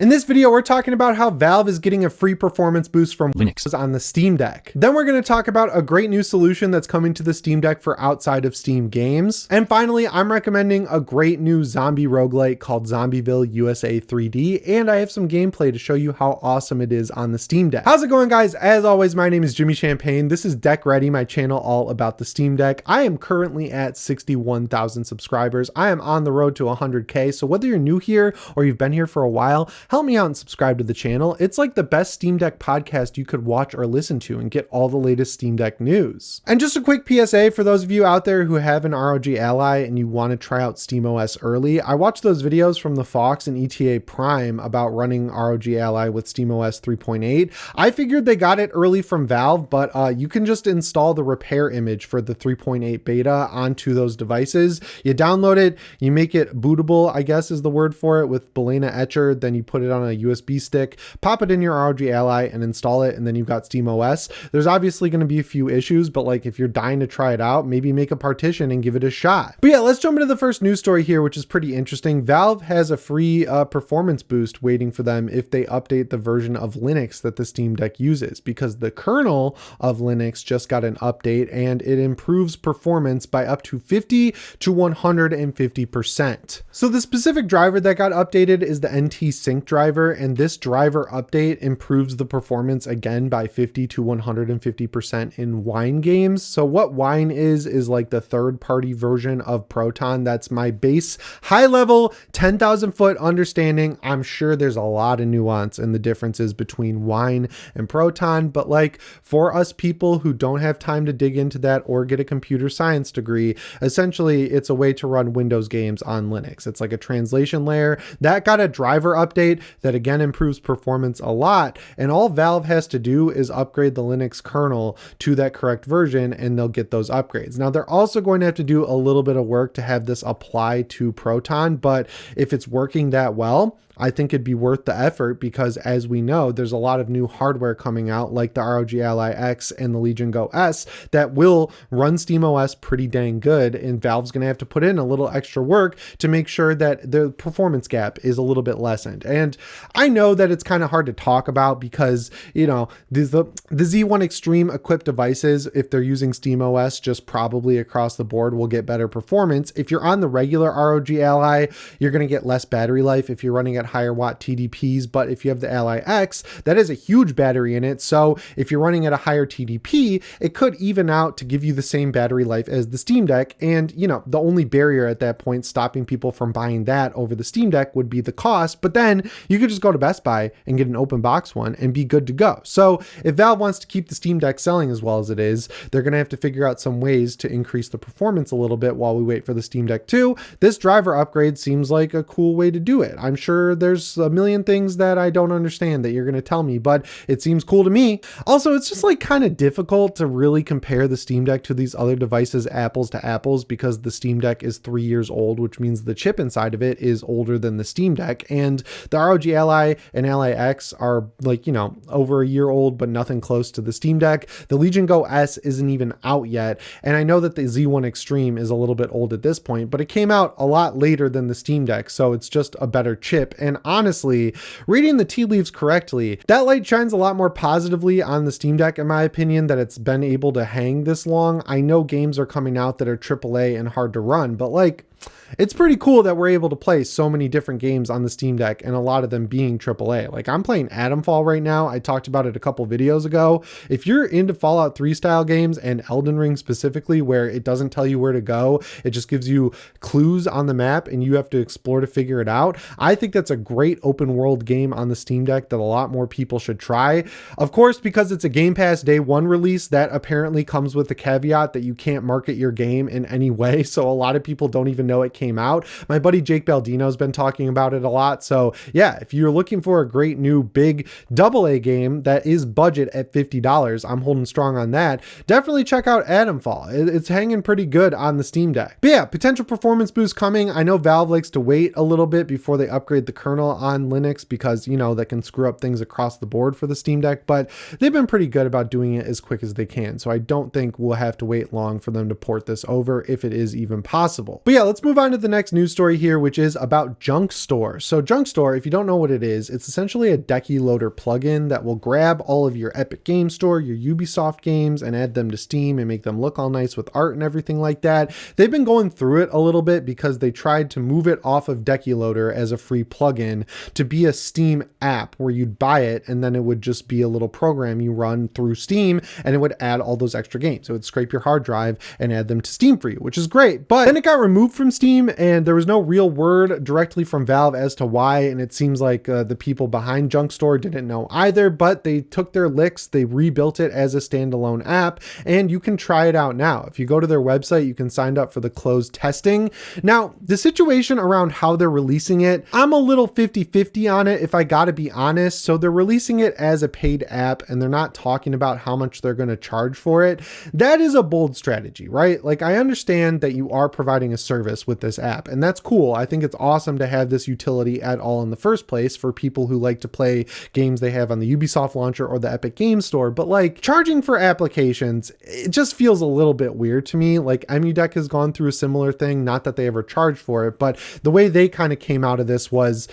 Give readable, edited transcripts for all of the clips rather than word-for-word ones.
In this video, we're talking about how Valve is getting a free performance boost from Linux on the Steam Deck. Then we're going to talk about a great new solution that's coming to the Steam Deck for outside of Steam games. And finally, I'm recommending a great new zombie roguelite called Zombieville USA 3D, and I have some gameplay to show you how awesome it is on the Steam Deck. How's it going, guys? As always, my name is Jimmy Champagne. This is Deck Ready, my channel all about the Steam Deck. I am currently at 61,000 subscribers. I am on the road to 100K, so whether you're new here or you've been here for a while, help me out and subscribe to the channel. It's like the best Steam Deck podcast you could watch or listen to and get all the latest Steam Deck news. And just a quick PSA for those of you out there who have an ROG Ally and you want to try out SteamOS early. I watched those videos from the Fox and ETA Prime about running ROG Ally with SteamOS 3.8. I figured they got it early from Valve, but you can just install the repair image for the 3.8 beta onto those devices. You download it, you make it bootable, I guess is the word for it, with Balena Etcher, then you put it on a USB stick, pop it in your ROG Ally and install it, and then you've got SteamOS. There's obviously going to be a few issues, but like if you're dying to try it out, maybe make a partition and give it a shot. But yeah, let's jump into the first news story here, which is pretty interesting. Valve has a free performance boost waiting for them if they update the version of Linux that the Steam Deck uses, because the kernel of Linux just got an update and it improves performance by up to 50 to 150%. So the specific driver that got updated is the NT Sync driver, and this driver update improves the performance again by 50 to 150% in Wine games. So what Wine is like the third-party version of Proton. That's my base high-level 10,000 foot understanding. I'm sure there's a lot of nuance in the differences between Wine and Proton, but like for us people who don't have time to dig into that or get a computer science degree, essentially it's a way to run Windows games on Linux. It's like a translation layer that got a driver update that again improves performance a lot, and all Valve has to do is upgrade the Linux kernel to that correct version and they'll get those upgrades. Now they're also going to have to do a little bit of work to have this apply to Proton, but if it's working that well, I think it'd be worth the effort, because as we know, there's a lot of new hardware coming out like the ROG Ally X and the Legion Go S that will run SteamOS pretty dang good, and Valve's going to have to put in a little extra work to make sure that the performance gap is a little bit lessened. And I know that it's kind of hard to talk about because, you know, the Z1 Extreme equipped devices, if they're using SteamOS, just probably across the board will get better performance. If you're on the regular ROG Ally, you're going to get less battery life if you're running at higher watt TDPs, but if you have the Ally X, that is a huge battery in it. So if you're running at a higher TDP, it could even out to give you the same battery life as the Steam Deck. And you know, the only barrier at that point stopping people from buying that over the Steam Deck would be the cost, but then you could just go to Best Buy and get an open box one and be good to go. So if Valve wants to keep the Steam Deck selling as well as it is, they're going to have to figure out some ways to increase the performance a little bit while we wait for the Steam Deck 2. This driver upgrade seems like a cool way to do it. I'm sure there's a million things that I don't understand that you're going to tell me, but it seems cool to me. Also, it's just like kind of difficult to really compare the Steam Deck to these other devices apples to apples, because the Steam Deck is 3 years old, which means the chip inside of it is older than the Steam Deck, and the ROG Ally and Ally X are like, you know, over a year old, but nothing close to the Steam Deck. The Legion Go S isn't even out yet, and I know that the Z1 Extreme is a little bit old at this point, but it came out a lot later than the Steam Deck, so it's just a better chip. And honestly, reading the tea leaves correctly, that light shines a lot more positively on the Steam Deck, in my opinion, that it's been able to hang this long. I know games are coming out that are AAA and hard to run, but like, it's pretty cool that we're able to play so many different games on the Steam Deck, and a lot of them being AAA. Like I'm playing Atomfall right now. I talked about it a couple videos ago. If you're into Fallout 3 style games and Elden Ring specifically, where it doesn't tell you where to go, it just gives you clues on the map and you have to explore to figure it out, I think that's a great open world game on the Steam Deck that a lot more people should try. Of course, because it's a Game Pass Day 1 release, that apparently comes with the caveat that you can't market your game in any way. So a lot of people don't even know it came out. My buddy Jake Baldino's been talking about it a lot. So yeah, if you're looking for a great new big AA game that is budget at $50, I'm holding strong on that. Definitely check out Atomfall. It's hanging pretty good on the Steam Deck. But yeah, potential performance boost coming. I know Valve likes to wait a little bit before they upgrade the kernel on Linux because, you know, that can screw up things across the board for the Steam Deck, but they've been pretty good about doing it as quick as they can. So I don't think we'll have to wait long for them to port this over, if it is even possible. But yeah, let's let's move on to the next news story here, which is about JunkStore. So JunkStore, if you don't know what it is, it's essentially a decky loader plugin that will grab all of your Epic Game Store, your Ubisoft games, and add them to Steam and make them look all nice with art and everything like that. They've been going through it a little bit because they tried to move it off of Decky Loader as a free plugin to be a Steam app where you'd buy it and then it would just be a little program you run through Steam and it would add all those extra games. It would scrape your hard drive and add them to Steam for you, which is great. But then it got removed from Steam and there was no real word directly from Valve as to why. And it seems like the people behind JunkStore didn't know either, but they took their licks. They rebuilt it as a standalone app and you can try it out now. If you go to their website, you can sign up for the closed testing. Now, the situation around how they're releasing it, I'm a little 50-50 on it if I gotta be honest. So they're releasing it as a paid app and they're not talking about how much they're gonna charge for it. That is a bold strategy, right? Like I understand that you are providing a service with this app and that's cool. I think it's awesome to have this utility at all in the first place for people who like to play games they have on the Ubisoft launcher or the Epic Game Store, but like charging for applications, it just feels a little bit weird to me. Like EmuDeck has gone through a similar thing, not that they ever charged for it, but the way they kind of came out of this was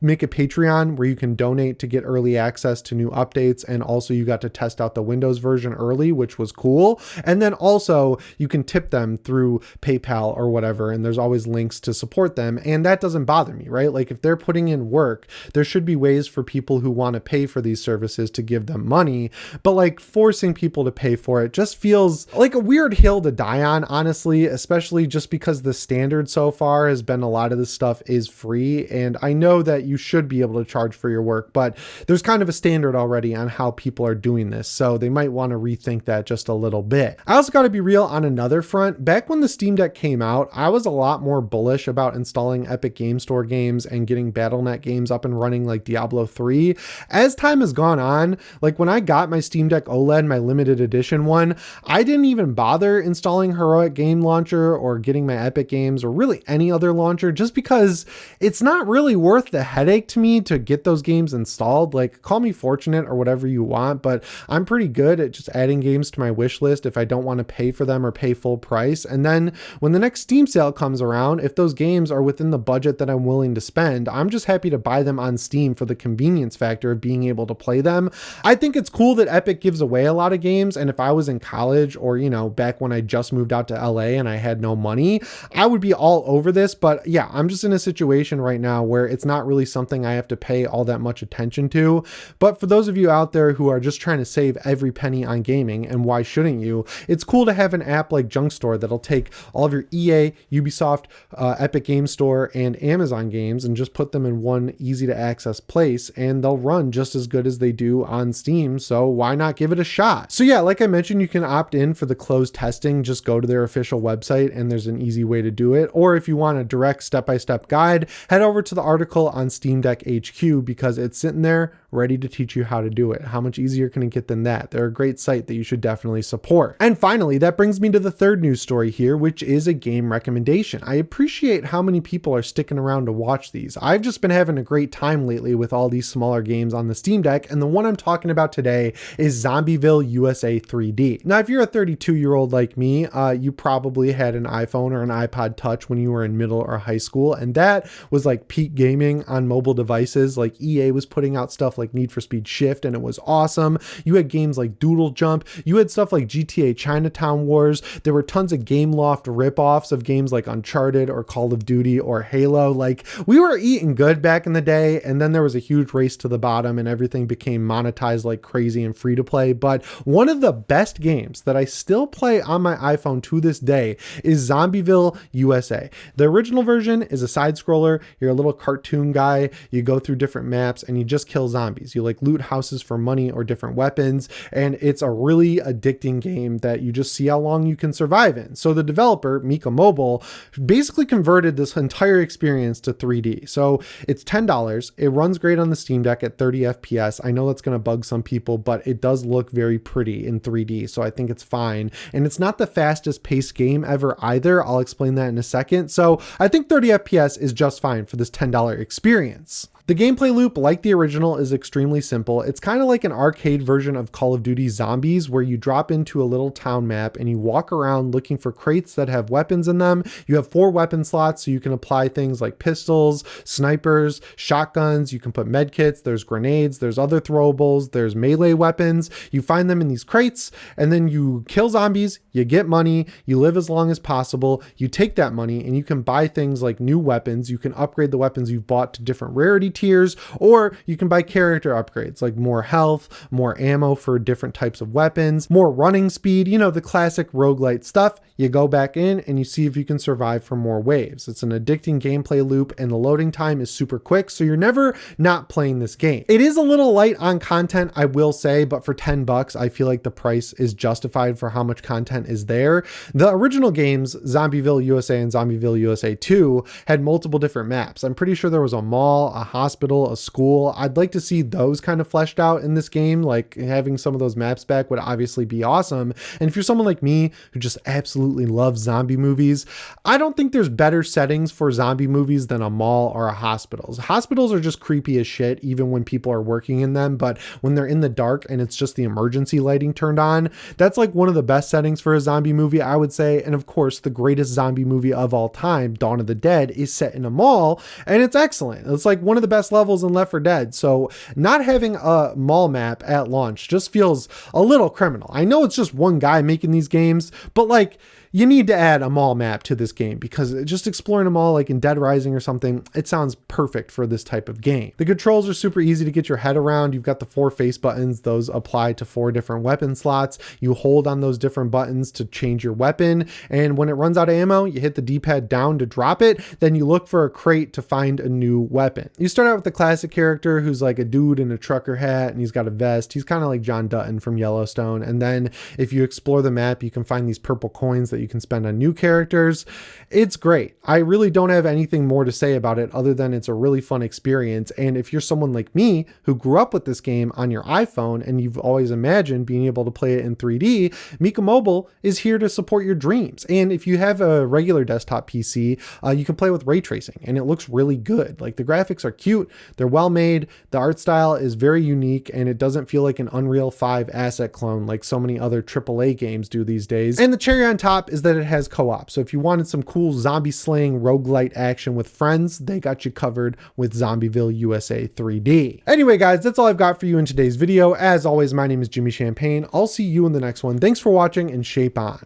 make a Patreon where you can donate to get early access to new updates. And also you got to test out the Windows version early, which was cool. And then also you can tip them through PayPal or whatever. And there's always links to support them. And that doesn't bother me, right? Like if they're putting in work, there should be ways for people who want to pay for these services to give them money, but like forcing people to pay for it just feels like a weird hill to die on, honestly, especially just because the standard so far has been a lot of this stuff is free. And I know that you should be able to charge for your work, but there's kind of a standard already on how people are doing this. So they might want to rethink that just a little bit. I also got to be real on another front. Back when the Steam Deck came out, I was a lot more bullish about installing Epic Game Store games and getting Battle.net games up and running like Diablo 3. As time has gone on, like when I got my Steam Deck OLED, my limited edition one, I didn't even bother installing Heroic Game Launcher or getting my Epic Games or really any other launcher just because it's not really worth the headache to me to get those games installed. Like call me fortunate or whatever you want, but I'm pretty good at just adding games to my wish list if I don't want to pay for them or pay full price. And then when the next Steam sale comes around, if those games are within the budget that I'm willing to spend, I'm just happy to buy them on Steam for the convenience factor of being able to play them. I think it's cool that Epic gives away a lot of games. And if I was in college or, you know, back when I just moved out to LA and I had no money, I would be all over this. But yeah, I'm just in a situation right now where it's not really something I have to pay all that much attention to. But for those of you out there who are just trying to save every penny on gaming, and why shouldn't you? It's cool to have an app like JunkStore that'll take all of your EA, Ubisoft, Epic Game Store, and Amazon games and just put them in one easy to access place, and they'll run just as good as they do on Steam. So why not give it a shot? So yeah, like I mentioned, you can opt in for the closed testing. Just go to their official website and there's an easy way to do it. Or if you want a direct step-by-step guide, head over to the article on Steam Deck HQ because it's sitting there ready to teach you how to do it. How much easier can it get than that? They're a great site that you should definitely support. And finally, that brings me to the third news story here, which is a game recommendation. I appreciate how many people are sticking around to watch these. I've just been having a great time lately with all these smaller games on the Steam Deck, and the one I'm talking about today is Zombieville USA 3D. Now, if you're a 32-year-old like me, you probably had an iPhone or an iPod Touch when you were in middle or high school, and that was like peak gaming on mobile devices. Like EA was putting out stuff like Need for Speed Shift, and it was awesome. You had games like Doodle Jump. You had stuff like GTA Chinatown Wars. There were tons of Gameloft ripoffs of games like Uncharted or Call of Duty or Halo. Like we were eating good back in the day, and then there was a huge race to the bottom and everything became monetized like crazy and free to play. But one of the best games that I still play on my iPhone to this day is Zombieville USA. The original version is a side scroller. You're a little cartoon guy. You go through different maps and you just kill zombies. You like loot houses for money or different weapons. And it's a really addicting game that you just see how long you can survive in. So the developer, Mika Mobile, basically converted this entire experience to 3D. So it's $10. It runs great on the Steam Deck at 30 FPS. I know that's going to bug some people, but it does look very pretty in 3D. So I think it's fine. And it's not the fastest paced game ever either. I'll explain that in a second. So I think 30 FPS is just fine for this $10 experience. The gameplay loop, like the original, is extremely simple. It's kind of like an arcade version of Call of Duty Zombies, where you drop into a little town map and you walk around looking for crates that have weapons in them. You have 4 weapon slots, so you can apply things like pistols, snipers, shotguns. You can put med kits, there's grenades, there's other throwables, there's melee weapons. You find them in these crates, and then you kill zombies, you get money, you live as long as possible, you take that money and you can buy things like new weapons. You can upgrade the weapons you've bought to different rarity tiers, or you can buy character upgrades like more health, more ammo for different types of weapons, more running speed, you know, the classic roguelite stuff. You go back in and you see if you can survive for more waves. It's an addicting gameplay loop, and the loading time is super quick, so you're never not playing this game. It is a little light on content, I will say, but for $10, I feel like the price is justified for how much content is there. The original games, Zombieville USA and Zombieville USA 2, had multiple different maps. I'm pretty sure there was a mall, a hospital, a school. I'd like to see those kind of fleshed out in this game. Like, having some of those maps back would obviously be awesome. And if you're someone like me who just absolutely loves zombie movies, I don't think there's better settings for zombie movies than a mall or a hospital. Hospitals are just creepy as shit, even when people are working in them. But when they're in the dark and it's just the emergency lighting turned on, that's like one of the best settings for a zombie movie, I would say. And of course, the greatest zombie movie of all time, Dawn of the Dead, is set in a mall, and it's excellent. It's like one of the best levels in Left 4 Dead. So not having a mall map at launch just feels a little criminal. I know it's just one guy making these games, but like, you need to add a mall map to this game, because just exploring a mall like in Dead Rising or something, it sounds perfect for this type of game. The controls are super easy to get your head around. You've got the 4 face buttons. Those apply to 4 different weapon slots. You hold on those different buttons to change your weapon. And when it runs out of ammo, you hit the D-pad down to drop it. Then you look for a crate to find a new weapon. You start out with the classic character who's like a dude in a trucker hat and he's got a vest. He's kind of like John Dutton from Yellowstone. And then if you explore the map, you can find these purple coins that you can spend on new characters. It's great. I really don't have anything more to say about it other than it's a really fun experience. And if you're someone like me who grew up with this game on your iPhone and you've always imagined being able to play it in 3D, Mika Mobile is here to support your dreams. And if you have a regular desktop PC, you can play with ray tracing, and it looks really good. Like, the graphics are cute, they're well made, the art style is very unique, and it doesn't feel like an Unreal 5 asset clone like so many other AAA games do these days. And the cherry on top is that it has co-op. So if you wanted some cool zombie slaying roguelite action with friends, they got you covered with Zombieville USA 3D. Anyway, guys, that's all I've got for you in today's video. As always, my name is Jimmy Champagne. I'll see you in the next one. Thanks for watching, and shape on.